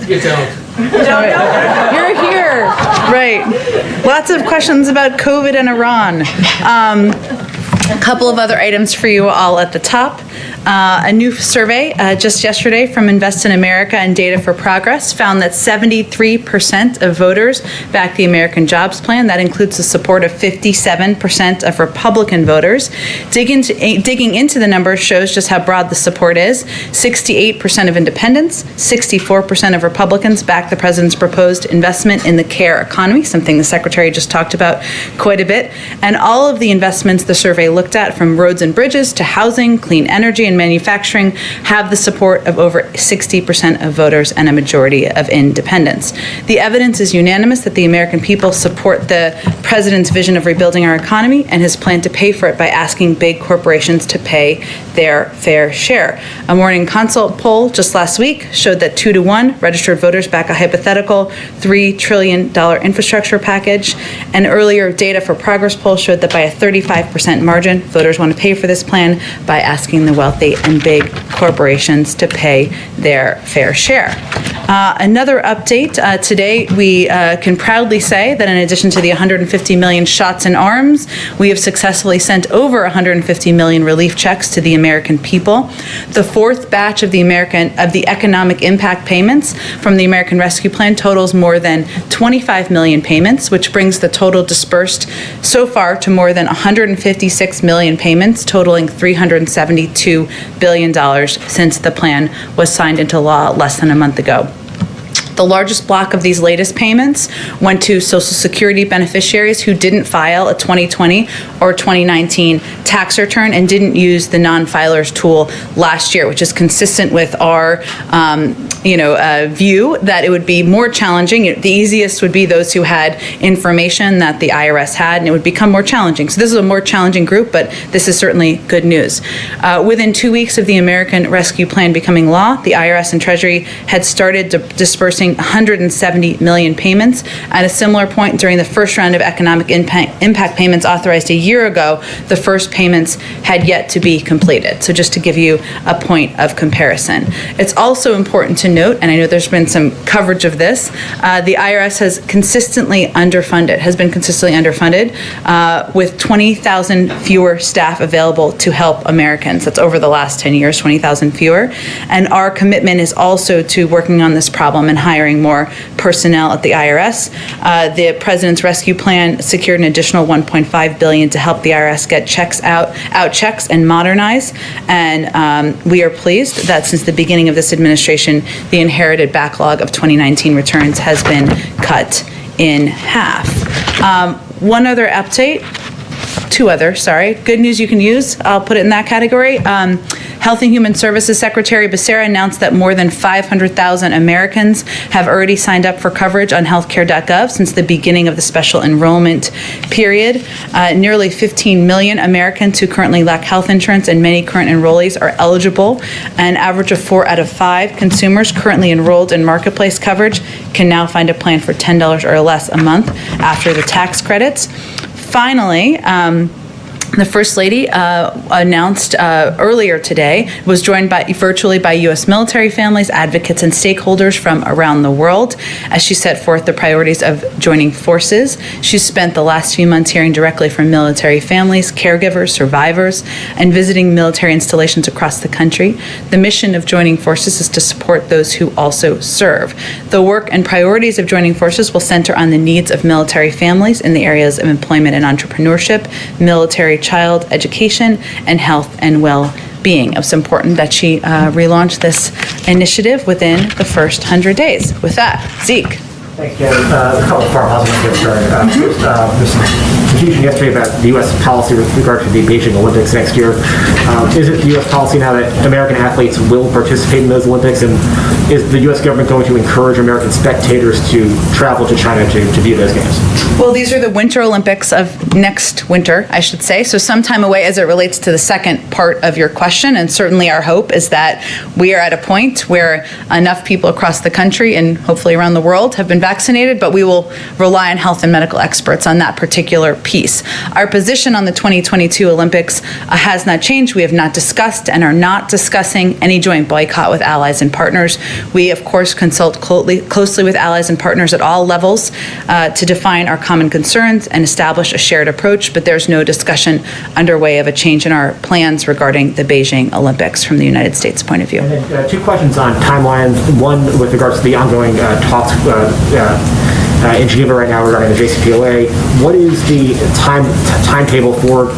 You're here. Right. Lots of questions about COVID and Iran. A couple of other items for you all at the top. A new survey just yesterday from Invest in America and Data for Progress found that 73% of voters backed the American Jobs Plan. That includes the support of 57% of Republican voters. Digging into the numbers shows just how broad the support is. 68% of independents, 64% of Republicans backed the president's proposed investment in the care economy, something the secretary just talked about quite a bit. And all of the investments the survey looked at, from roads and bridges to housing, clean energy, and manufacturing, have the support of over 60% of voters and a majority of independents. The evidence is unanimous that the American people support the president's vision of rebuilding our economy and his plan to pay for it by asking big corporations to pay their fair share. A Morning Consult poll just last week showed that 2-to-1 registered voters back a hypothetical $3 trillion infrastructure package. An earlier Data for Progress poll showed that by a 35% margin, voters want to pay for this plan by asking the wealthy and big corporations to pay their fair share. Another update, today we can proudly say that in addition to the 150 million shots in arms, we have successfully sent over 150 million relief checks to the American people. The fourth batch of the economic impact payments from the American Rescue Plan totals more than 25 million payments, which brings the total dispersed so far to more than 156 million payments, totaling $372 billion since the plan was signed into law less than a month ago. The largest block of these latest payments went to Social Security beneficiaries who didn't file a 2020 or 2019 tax return and didn't use the non-filers tool last year, which is consistent with our view that it would be more challenging. The easiest would be those who had information that the IRS had, and it would become more challenging. So this is a more challenging group, but this is certainly good news. Within 2 weeks of the American Rescue Plan becoming law, the IRS and Treasury had started dispersing 170 million payments. At a similar point during the first round of economic impact payments authorized a year ago, the first payments had yet to be completed. So just to give you a point of comparison. It's also important to note, and I know there's been some coverage of this, the IRS has been consistently underfunded, with 20,000 fewer staff available to help Americans. That's over the last 10 years, 20,000 fewer. And our commitment is also to working on this problem and hiring more personnel at the IRS. The President's Rescue Plan secured an additional $1.5 billion to help the IRS get checks out checks and modernize. And we are pleased that since the beginning of this administration, the inherited backlog of 2019 returns has been cut in half. Good news you can use. I'll put it in that category. Health and Human Services Secretary Becerra announced that more than 500,000 Americans have already signed up for coverage on healthcare.gov since the beginning of the special enrollment period. Nearly 15 million Americans who currently lack health insurance and many current enrollees are eligible. An average of 4 out of 5 consumers currently enrolled in marketplace coverage can now find a plan for $10 or less a month after the tax credits. Finally, the First Lady announced earlier today, was joined virtually by U.S. military families, advocates, and stakeholders from around the world as she set forth the priorities of joining forces. She spent the last few months hearing directly from military families, caregivers, survivors, and visiting military installations across the country. The mission of joining forces is to support those who also serve. The work and priorities of joining forces will center on the needs of military families in the areas of employment and entrepreneurship, military child education, and health and well-being. It was important that she relaunch this initiative within the first 100 days. With that, Zeke. Thanks, Jen. A couple of farmhouses to get started. There's some confusion yesterday about the U.S. policy with regard to the Beijing Olympics next year. Is it the U.S. policy now that American athletes will participate in those Olympics, and is the U.S. government going to encourage American spectators to travel to China to view those games? Well, these are the Winter Olympics of next winter, I should say, so sometime away as it relates to the second part of your question. And certainly our hope is that we are at a point where enough people across the country and hopefully around the world have been vaccinated, but we will rely on health and medical experts on that particular piece. Our position on the 2022 Olympics has not changed. We have not discussed and are not discussing any joint boycott with allies and partners. We, of course, consult closely with allies and partners at all levels to define our common concerns and establish a shared approach, but there's no discussion underway of a change in our plans regarding the Beijing Olympics from the United States point of view. And then, two questions on timelines. One with regards to the ongoing talks in Geneva right now regarding the JCPOA. What is the timetable for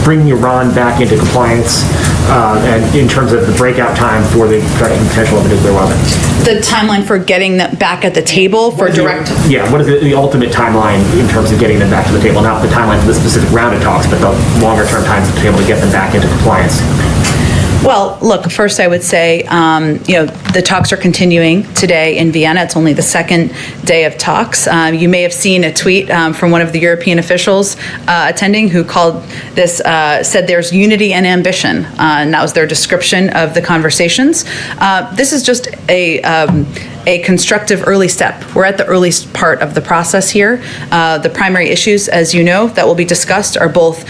bringing Iran back into compliance and in terms of the breakout time for the potential of a nuclear weapon? The timeline for getting them back at the table for direct... What is the ultimate timeline in terms of getting them back to the table? Not the timeline for the specific round of talks, but the longer-term times at the table to get them back into compliance. Well, look, first I would say, the talks are continuing today in Vienna. It's only the second day of talks. You may have seen a tweet from one of the European officials attending who called this, said there's unity and ambition, and that was their description of the conversations. This is just a constructive early step. We're at the earliest part of the process here. The primary issues, as you know, that will be discussed are both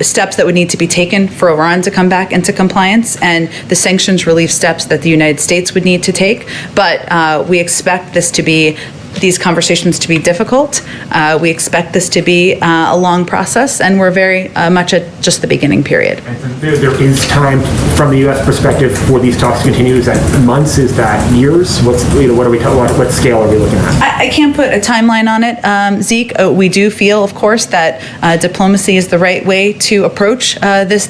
steps that would need to be taken for Iran to come back into compliance and the sanctions relief steps that the United States would need to take. But we expect these conversations to be difficult. We expect this to be a long process, and we're very much at just the beginning period. There is time from the U.S. perspective for these talks to continue. Is that months? Is that years? What scale are we looking at? I can't put a timeline on it, Zeke. We do feel, of course, that diplomacy is the right way to approach this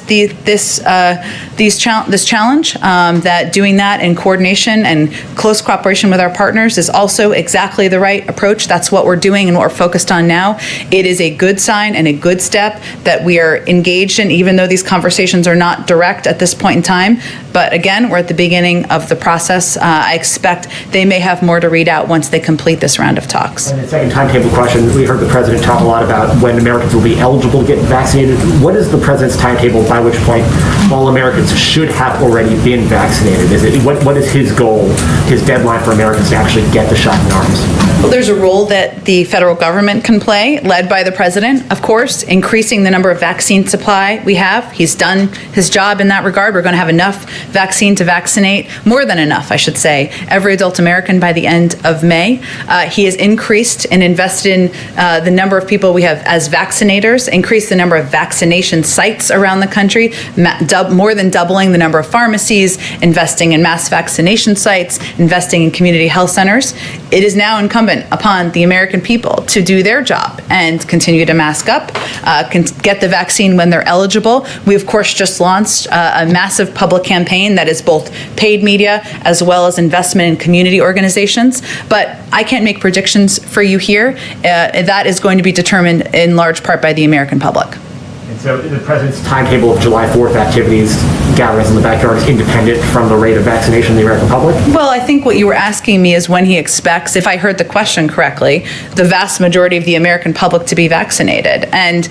challenge. That doing that in coordination and close cooperation with our partners is also exactly the right approach. That's what we're doing and what we're focused on now. It is a good sign and a good step that we are engaged in, even though these conversations are not direct at this point in time. But again, we're at the beginning of the process. I expect they may have more to read out once they complete this round of talks. And the second timetable question, we heard the president talk a lot about when Americans will be eligible to get vaccinated. What is the president's timetable by which point all Americans should have already been vaccinated? What is his goal, his deadline for Americans to actually get the shot in arms? Well, there's a role that the federal government can play, led by the president, of course, increasing the number of vaccine supply we have. He's done his job in that regard. We're going to have enough vaccine to vaccinate, more than enough, I should say, every adult American by the end of May. He has increased and invested in the number of people we have as vaccinators, increased the number of vaccination sites around the country, more than doubling the number of pharmacies, investing in mass vaccination sites, investing in community health centers. It is now incumbent upon the American people to do their job and continue to mask up, get the vaccine when they're eligible. We, of course, just launched a massive public campaign that is both paid media as well as investment in community organizations. But I can't make predictions for you here. That is going to be determined in large part by the American public. And so the president's timetable of July 4th activities, gatherings in the backyard, is independent from the rate of vaccination in the American public? Well, I think what you were asking me is when he expects, if I heard the question correctly, the vast majority of the American public to be vaccinated. And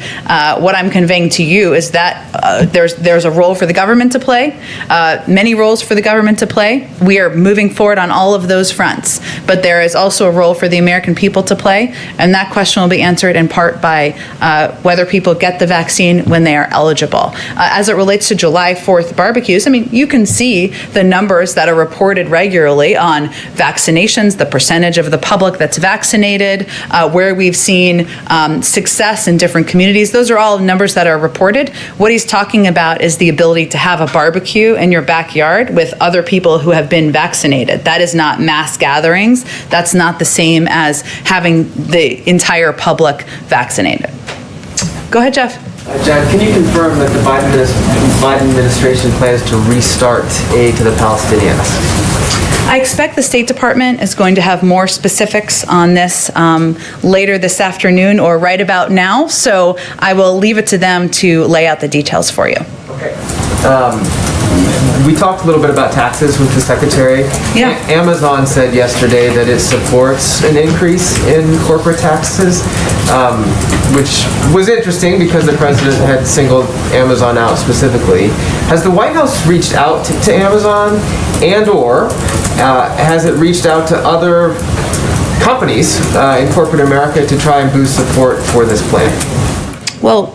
what I'm conveying to you is that there's a role for the government to play, many roles for the government to play. We are moving forward on all of those fronts. But there is also a role for the American people to play, and that question will be answered in part by whether people get the vaccine when they are eligible. As it relates to July 4th barbecues, I mean, you can see the numbers that are reported regularly on vaccinations, the percentage of the public that's vaccinated, where we've seen success in different communities. Those are all numbers that are reported. What he's talking about is the ability to have a barbecue in your backyard with other people who have been vaccinated. That is not mass gatherings. That's not the same as having the entire public vaccinated. Go ahead, Jeff. Jack, can you confirm that the Biden administration plans to restart aid to the Palestinians? I expect the State Department is going to have more specifics on this later this afternoon or right about now, so I will leave it to them to lay out the details for you. Okay. we talked a little bit about taxes with the secretary. Yeah. Amazon said yesterday that it supports an increase in corporate taxes, which was interesting because the president had singled Amazon out specifically. Has the White House reached out to Amazon, and/or has it reached out to other companies in corporate America to try and boost support for this plan? Well,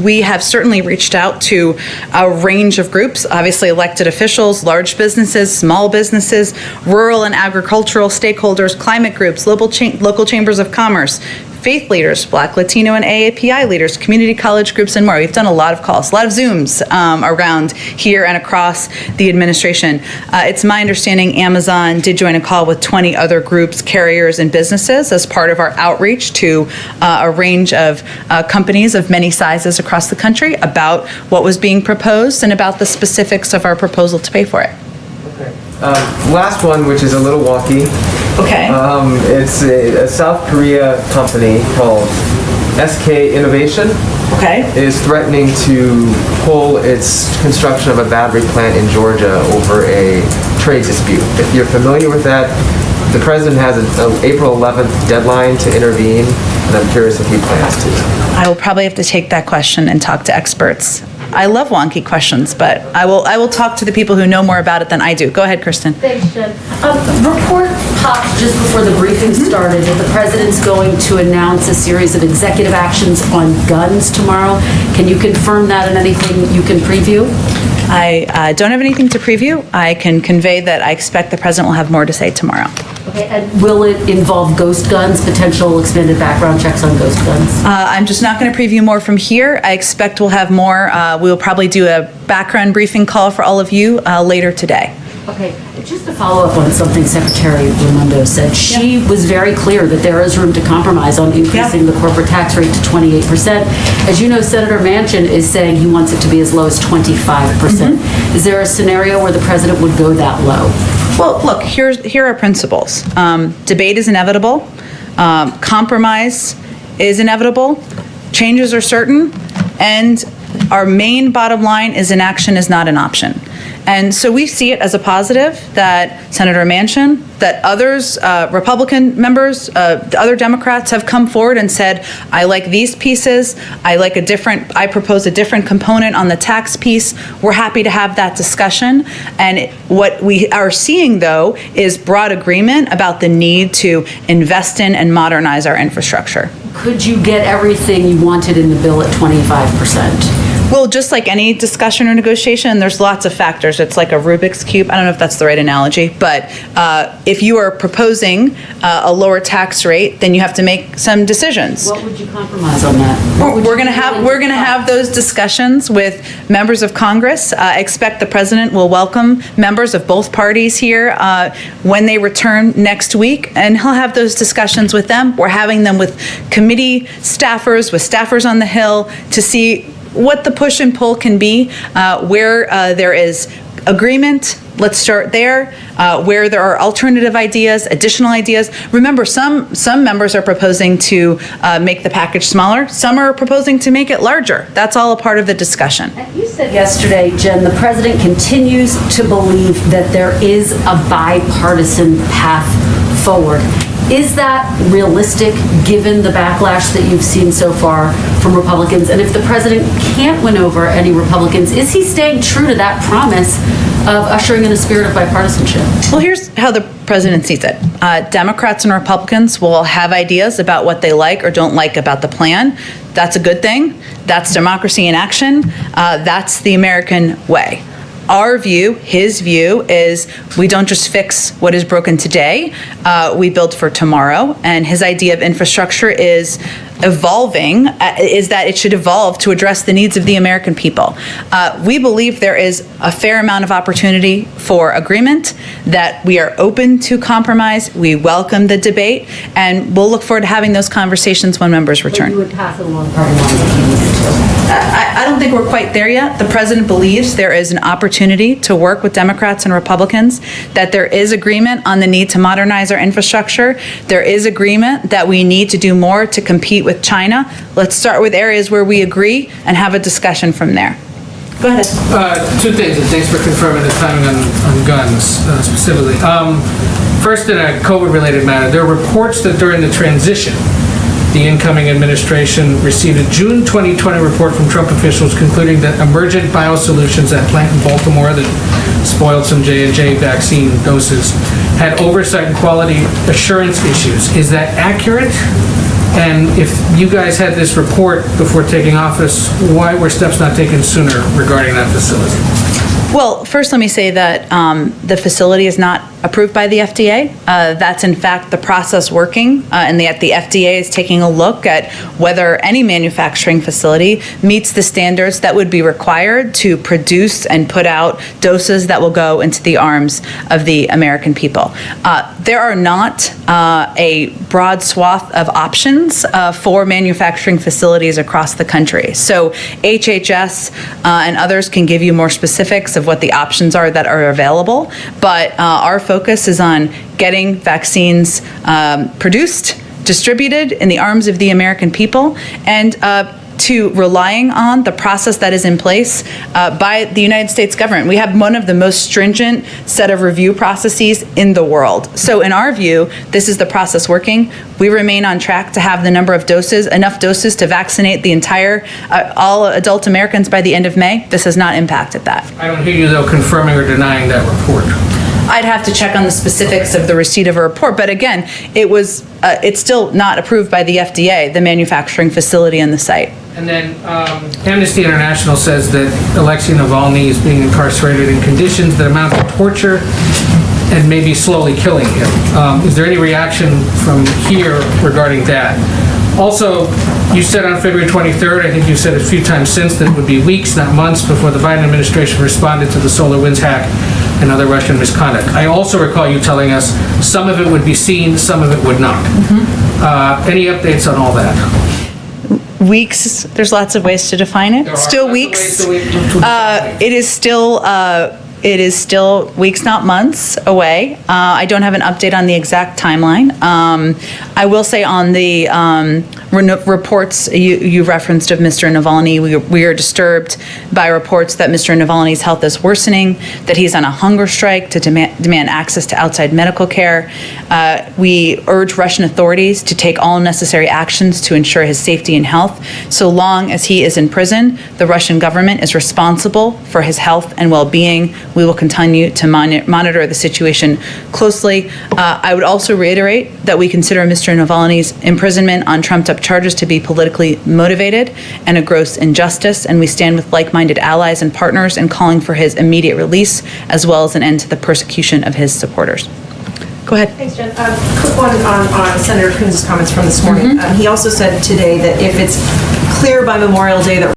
we have certainly reached out to a range of groups, obviously elected officials, large businesses, small businesses, rural and agricultural stakeholders, climate groups, local chambers of commerce, faith leaders, Black, Latino, and AAPI leaders, community college groups, and more. We've done a lot of calls, a lot of Zooms around here and across the administration. It's my understanding Amazon did join a call with 20 other groups, carriers, and businesses as part of our outreach to a range of companies of many sizes across the country about what was being proposed and about the specifics of our proposal to pay for it. Last one, which is a little wonky. Okay. It's a South Korea company called SK Innovation. Okay. Is threatening to pull its construction of a battery plant in Georgia over a trade dispute. If you're familiar with that, the president has an April 11th deadline to intervene, and I'm curious if he plans to. I will probably have to take that question and talk to experts. I love wonky questions, but I will talk to the people who know more about it than I do. Go ahead, Kristen. Thanks, Jen. Report popped just before the briefing started that the president's going to announce a series of executive actions on guns tomorrow. Can you confirm that and anything you can preview? I don't have anything to preview. I can convey that I expect the president will have more to say tomorrow. Okay, and will it involve ghost guns, potential expanded background checks on ghost guns? I'm just not going to preview more from here. I expect we'll have more. We'll probably do a background briefing call for all of you later today. Okay, just to follow up on something Secretary Raimondo said, she was very clear that there is room to compromise on increasing the corporate tax rate to 28%. As you know, Senator Manchin is saying he wants it to be as low as 25%. Is there a scenario where the president would go that low? Well, look, here are principles. Debate is inevitable. Compromise is inevitable. Changes are certain. And our main bottom line is inaction is not an option. And so we see it as a positive that Senator Manchin, that others, Republican members, other Democrats have come forward and said, I like these pieces, I propose a different component on the tax piece. We're happy to have that discussion. And what we are seeing, though, is broad agreement about the need to invest in and modernize our infrastructure. Could you get everything you wanted in the bill at 25%? Well, just like any discussion or negotiation, there's lots of factors. It's like a Rubik's Cube. I don't know if that's the right analogy, but if you are proposing a lower tax rate, then you have to make some decisions. What would you compromise on that? We're going to have those discussions with members of Congress. I expect the president will welcome members of both parties here when they return next week, and he'll have those discussions with them. We're having them with committee staffers, with staffers on the Hill, to see what the push and pull can be, where there is agreement. Let's start there. Where there are alternative ideas, additional ideas. Remember, some members are proposing to make the package smaller. Some are proposing to make it larger. That's all a part of the discussion. You said yesterday, Jen, the president continues to believe that there is a bipartisan path forward. Is that realistic, given the backlash that you've seen so far from Republicans? And if the president can't win over any Republicans, is he staying true to that promise of ushering in a spirit of bipartisanship? Well, here's how the president sees it. Democrats and Republicans will have ideas about what they like or don't like about the plan. That's a good thing. That's democracy in action. That's the American way. Our view, his view, is we don't just fix what is broken today, we build for tomorrow. And his idea of infrastructure is evolving, is that it should evolve to address the needs of the American people. We believe there is a fair amount of opportunity for agreement, that we are open to compromise, we welcome the debate, and we'll look forward to having those conversations when members return. You would pass it along party lines if you needed to. I don't think we're quite there yet. The president believes there is an opportunity to work with Democrats and Republicans, that there is agreement on the need to modernize our infrastructure. There is agreement that we need to do more to compete with China. Let's start with areas where we agree and have a discussion from there. Go ahead. Two things, and thanks for confirming the timing on guns specifically. First, in a COVID-related matter, there are reports that during the transition, the incoming administration received a June 2020 report from Trump officials concluding that Emergent Biosolutions, that plant in Baltimore that spoiled some J&J vaccine doses, had oversight and quality assurance issues. Is that accurate? And if you guys had this report before taking office, why were steps not taken sooner regarding that facility? Well, first let me say that the facility is not approved by the FDA. That's in fact the process working, and the FDA is taking a look at whether any manufacturing facility meets the standards that would be required to produce and put out doses that will go into the arms of the American people. There are not a broad swath of options for manufacturing facilities across the country. So HHS and others can give you more specifics of what the options are that are available, but our focus is on getting vaccines produced, distributed in the arms of the American people, and to relying on the process that is in place by the United States government. We have one of the most stringent set of review processes in the world. So in our view, this is the process working. We remain on track to have the number of doses, enough doses to vaccinate the entire, all adult Americans by the end of May. This has not impacted that. I don't hear you, though, confirming or denying that report. I'd have to check on the specifics of the receipt of a report, but again, it's still not approved by the FDA, the manufacturing facility and the site. And then Amnesty International says that Alexei Navalny is being incarcerated in conditions that amount to torture and maybe slowly killing him. Is there any reaction from here regarding that? Also, you said on February 23rd, I think you said a few times since, that it would be weeks, not months, before the Biden administration responded to the SolarWinds hack and other Russian misconduct. I also recall you telling us some of it would be seen, some of it would not. Any updates on all that? Weeks, there's lots of ways to define it. Still weeks. It is still weeks, not months away. I don't have an update on the exact timeline. I will say on the reports you referenced of Mr. Navalny, we are disturbed by reports that Mr. Navalny's health is worsening, that he's on a hunger strike to demand access to outside medical care. We urge Russian authorities to take all necessary actions to ensure his safety and health. So long as he is in prison, the Russian government is responsible for his health and well-being. We will continue to monitor the situation closely. I would also reiterate that we consider Mr. Navalny's imprisonment on trumped-up charges to be politically motivated and a gross injustice, and we stand with like-minded allies and partners in calling for his immediate release, as well as an end to the persecution of his supporters. Go ahead. Thanks, Jen. Quick one on Senator Coons' comments from this morning. He also said today that if it's clear by Memorial Day that